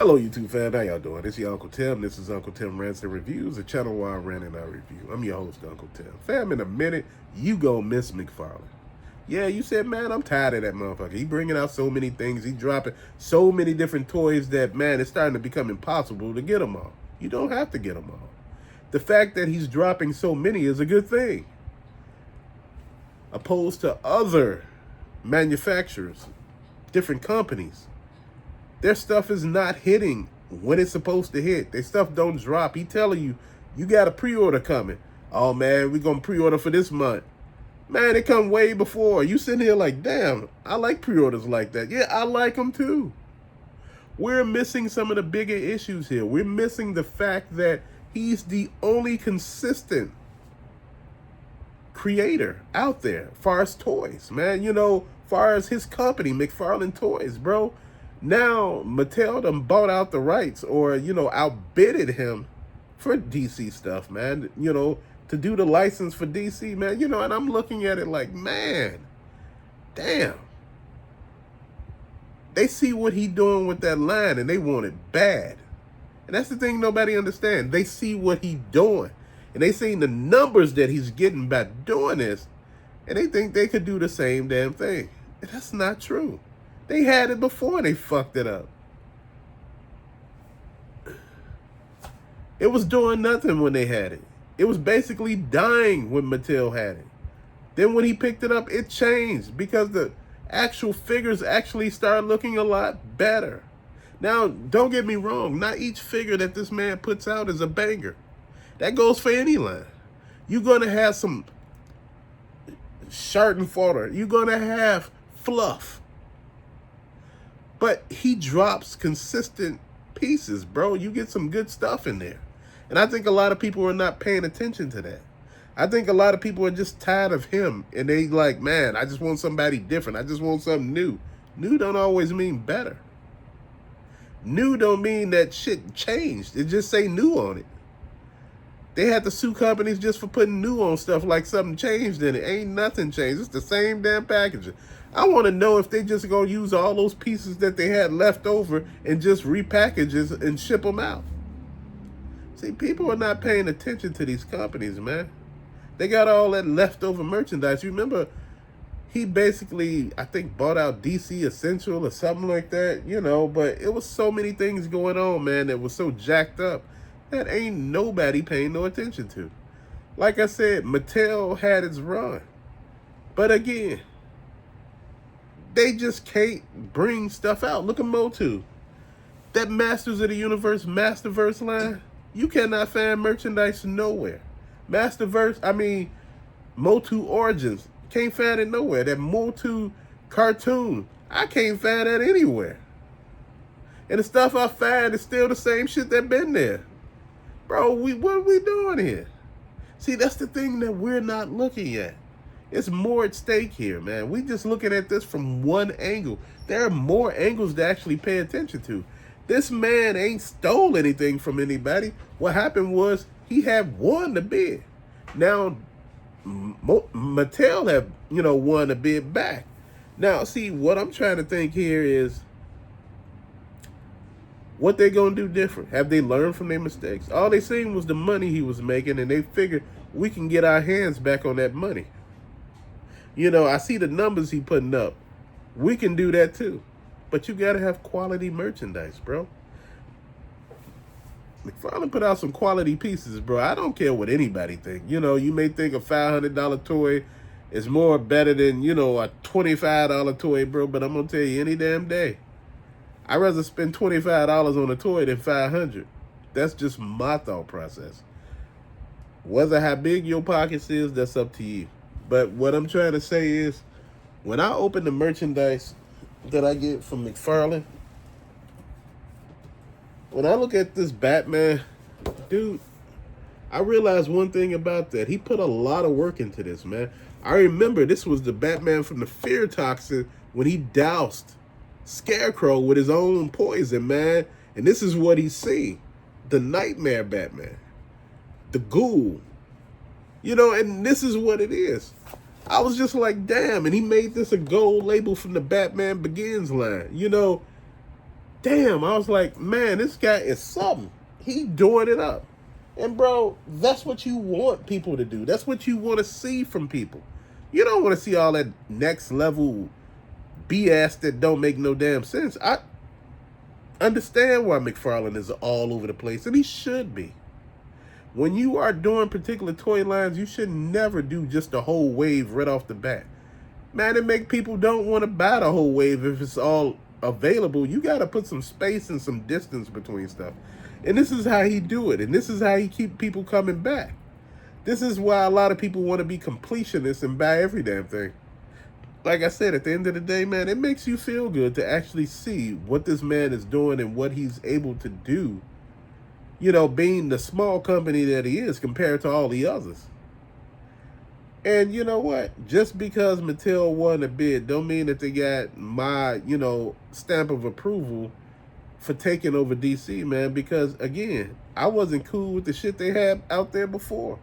Hello, YouTube fam. How y'all doing? It's your Uncle Tim. This is Uncle Tim Rants and Reviews, a channel where I rant and I review. I'm your host, Uncle Tim. Fam, in a minute, you gonna miss McFarlane. Yeah, you said, man, I'm tired of that motherfucker. He bringing out so many things. He dropping so many different toys that, man, it's starting to become impossible to get them all. You don't have to get them all. The fact that he's dropping so many is a good thing. Opposed to other manufacturers, different companies. Their stuff is not hitting when it's supposed to hit. Their stuff don't drop. He telling you, you got a pre-order coming. Oh, man, we're going to pre-order for this month. Man, it come way before. You sitting here like, damn, I like pre-orders like that. Yeah, I like them too. We're missing some of the bigger issues here. We're missing the fact that he's the only consistent creator out there as far as toys, man. You know, far as his company, McFarlane Toys, bro. Now, Mattel done bought out the rights or, you know, outbidded him for DC stuff, man. You know, to do the license for DC, man. You know, and I'm looking at it like, man, damn. They see what he doing with that line and they want it bad. And that's the thing nobody understands. They see what he doing. And they seen the numbers that he's getting by doing this. And they think they could do the same damn thing. And that's not true. They had it before and they fucked it up. It was doing nothing when they had it. It was basically dying when Mattel had it. Then when he picked it up, it changed because the actual figures actually started looking a lot better. Now, don't get me wrong. Not each figure that this man puts out is a banger. That goes for any line. You're going to have some schadenfreude. You're going to have fluff. But he drops consistent pieces, bro. You get some good stuff in there. And I think a lot of people are not paying attention to that. I think a lot of people are just tired of him. And they like, man, I just want somebody different. I just want something new. New don't always mean better. New don't mean that shit changed. It just say new on it. They had to sue companies just for putting new on stuff like something changed in it. Ain't nothing changed. It's the same damn packaging. I want to know if they just going to use all those pieces that they had left over and just repackage it and ship them out. See, people are not paying attention to these companies, man. They got all that leftover merchandise. You remember, he basically, I think, bought out DC Essential or something like that, you know, but it was so many things going on, man, that was so jacked up that ain't nobody paying no attention to. Like I said, Mattel had its run. But again, they just can't bring stuff out. Look at Motu. That Masters of the Universe, Masterverse line, you cannot find merchandise nowhere. Motu Origins, can't find it nowhere. That Motu cartoon, I can't find that anywhere. And the stuff I find is still the same shit that been there. Bro, what are we doing here? See, that's the thing that we're not looking at. It's more at stake here, man. We just looking at this from one angle. There are more angles to actually pay attention to. This man ain't stole anything from anybody. What happened was he had won the bid. Now, Mattel have, won the bid back. Now, see, what I'm trying to think here is what they going to do different. Have they learned from their mistakes? All they seen was the money he was making, and they figured we can get our hands back on that money. I see the numbers he putting up. We can do that too. But you got to have quality merchandise, bro. McFarlane put out some quality pieces, bro. I don't care what anybody think. You may think a $500 toy is more better than, a $25 toy, bro. But I'm going to tell you, any damn day, I'd rather spend $25 on a toy than $500. That's just my thought process. Whether how big your pockets is, that's up to you. But what I'm trying to say is, when I open the merchandise that I get from McFarlane, when I look at this Batman, dude, I realize one thing about that. He put a lot of work into this, man. I remember this was the Batman from the fear toxin when he doused Scarecrow with his own poison, man. And this is what he's seen. The Nightmare Batman. The Ghoul. And this is what it is. I was just like, damn. And he made this a gold label from the Batman Begins line. damn, I was like, man, this guy is something. He doing it up. And bro, that's what you want people to do. That's what you want to see from people. You don't want to see all that next level BS that don't make no damn sense. I understand why McFarlane is all over the place, and he should be. When you are doing particular toy lines, you should never do just a whole wave right off the bat. Man, it make people don't want to buy the whole wave if it's all available. You got to put some space and some distance between stuff. And this is how he do it. And this is how he keep people coming back. This is why a lot of people want to be completionists and buy every damn thing. Like I said, at the end of the day, man, it makes you feel good to actually see what this man is doing and what he's able to do, you know, being the small company that he is compared to all the others. And you know what? Just because Mattel won a bid don't mean that they got my, you know, stamp of approval for taking over DC, man. Because, again, I wasn't cool with the shit they had out there before.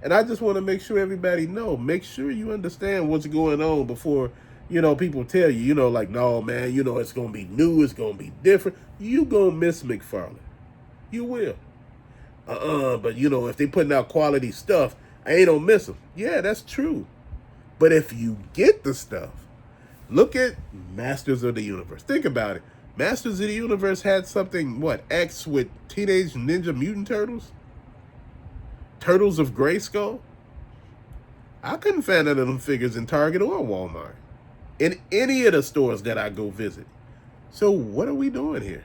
And I just want to make sure everybody know. Make sure you understand what's going on before, you know, people tell you, you know, like, no, man, you know, it's going to be new. It's going to be different. You going to miss McFarlane. You will. But, you know, if they putting out quality stuff, I ain't gonna miss them. Yeah, that's true. But if you get the stuff, look at Masters of the Universe. Think about it. Masters of the Universe had something, what, X with Teenage Ninja Mutant Turtles? Turtles of Grayskull? I couldn't find none of them figures in Target or Walmart. In any of the stores that I go visit. So what are we doing here?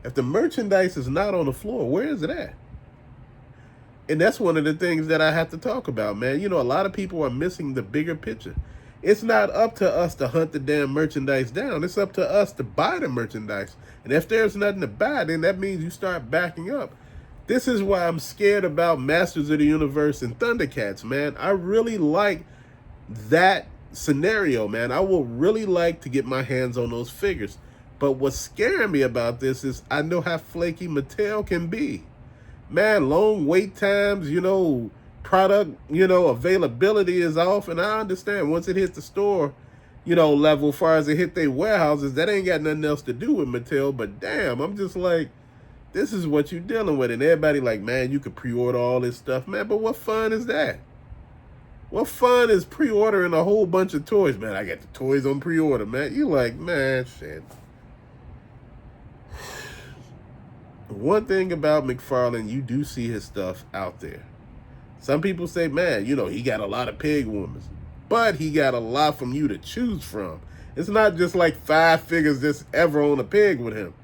If the merchandise is not on the floor, where is it at? And that's one of the things that I have to talk about, man. You know, a lot of people are missing the bigger picture. It's not up to us to hunt the damn merchandise down. It's up to us to buy the merchandise. And if there's nothing to buy, then that means you start backing up. This is why I'm scared about Masters of the Universe and Thundercats, man. I really like that scenario, man. I will really like to get my hands on those figures. But what's scaring me about this is I know how flaky Mattel can be. Man, long wait times, you know, product, you know, availability is off. And I understand once it hits the store, you know, level, as far as it hit their warehouses, that ain't got nothing else to do with Mattel. But damn, I'm just like, this is what you're dealing with. And everybody like, man, you could pre-order all this stuff, man. But what fun is that? What fun is pre-ordering a whole bunch of toys? Man, I got the toys on pre-order, man. You like, man, shit. One thing about McFarlane, you do see his stuff out there. Some people say, man, you know, he got a lot of pig warmers. But he got a lot from you to choose from. It's not just like 5 figures that's ever on a pig with him.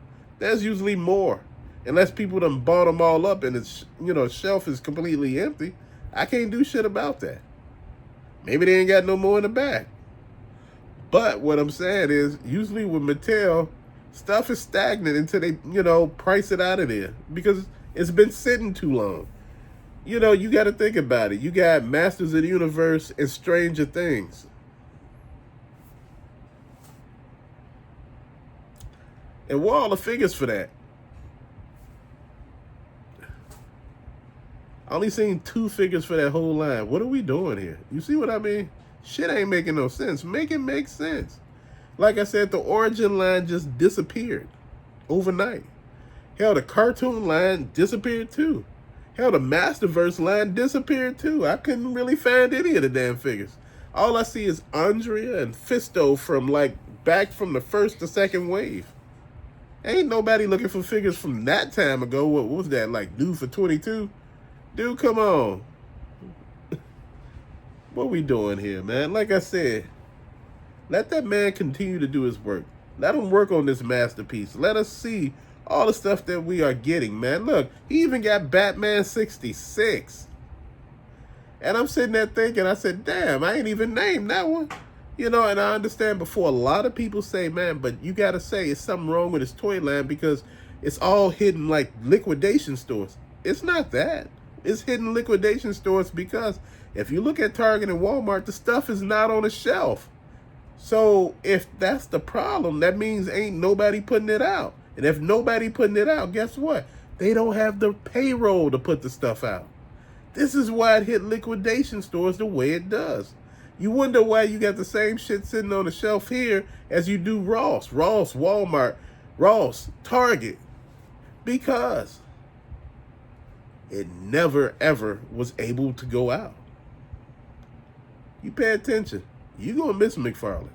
There's usually more. Unless people done bought them all up and it's, you know, shelf is completely empty. I can't do shit about that. Maybe they ain't got no more in the back. But what I'm saying is, usually with Mattel, stuff is stagnant until they, you know, price it out of there because it's been sitting too long. You know, you got to think about it. You got Masters of the Universe and Stranger Things. And where are all the figures for that? I only seen 2 figures for that whole line. What are we doing here? You see what I mean? Shit ain't making no sense. Make it make sense. Like I said, the origin line just disappeared overnight. Hell, the cartoon line disappeared too. Hell, the Masterverse line disappeared too. I couldn't really find any of the damn figures. All I see is Andrea and Fisto from like back from the first to second wave. Ain't nobody looking for figures from that time ago. What was that, like Dude for 22? Dude, come on. What we doing here, man? Like I said, let that man continue to do his work. Let him work on this masterpiece. Let us see all the stuff that we are getting, man. Look, he even got Batman 66. And I'm sitting there thinking, I said, damn, I ain't even named that one. You know, and I understand before a lot of people say, man, but you got to say it's something wrong with his toy line because it's all hidden like liquidation stores. It's not that. It's hidden liquidation stores because if you look at Target and Walmart, the stuff is not on the shelf. So if that's the problem, that means ain't nobody putting it out. And if nobody putting it out, guess what? They don't have the payroll to put the stuff out. This is why it hit liquidation stores the way it does. You wonder why you got the same shit sitting on the shelf here as you do Ross, Walmart, Ross, Target, because it never, ever was able to go out. You pay attention, you're going to miss McFarlane.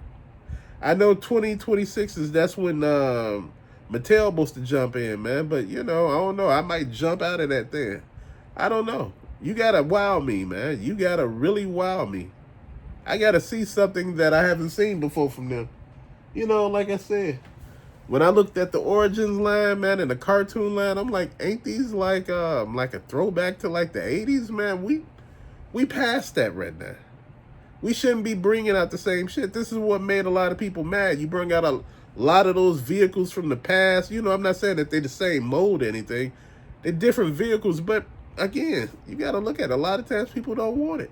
I know 2026 that's when Mattel supposed to jump in, man. But, you know, I don't know. I might jump out of that thing. I don't know. You got to wow me, man. You got to really wow me. I got to see something that I haven't seen before from them. You know, like I said, when I looked at the Origins line, man, and the cartoon line, I'm like, ain't these like a throwback to like the 80s, man? We passed that right now. We shouldn't be bringing out the same shit. This is what made a lot of people mad. You bring out a lot of those vehicles from the past. You know, I'm not saying that they're the same mold or anything. They're different vehicles, but again, you got to look at it. A lot of times people don't want it.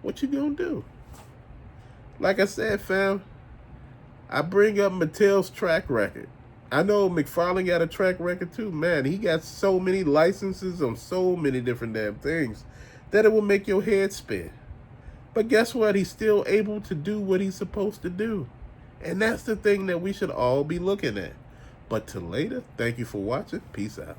What you gonna do? Like I said, fam, I bring up Mattel's track record. I know McFarlane got a track record too. Man, he got so many licenses on so many different damn things that it will make your head spin. But guess what? He's still able to do what he's supposed to do. And that's the thing that we should all be looking at. But till later, thank you for watching. Peace out.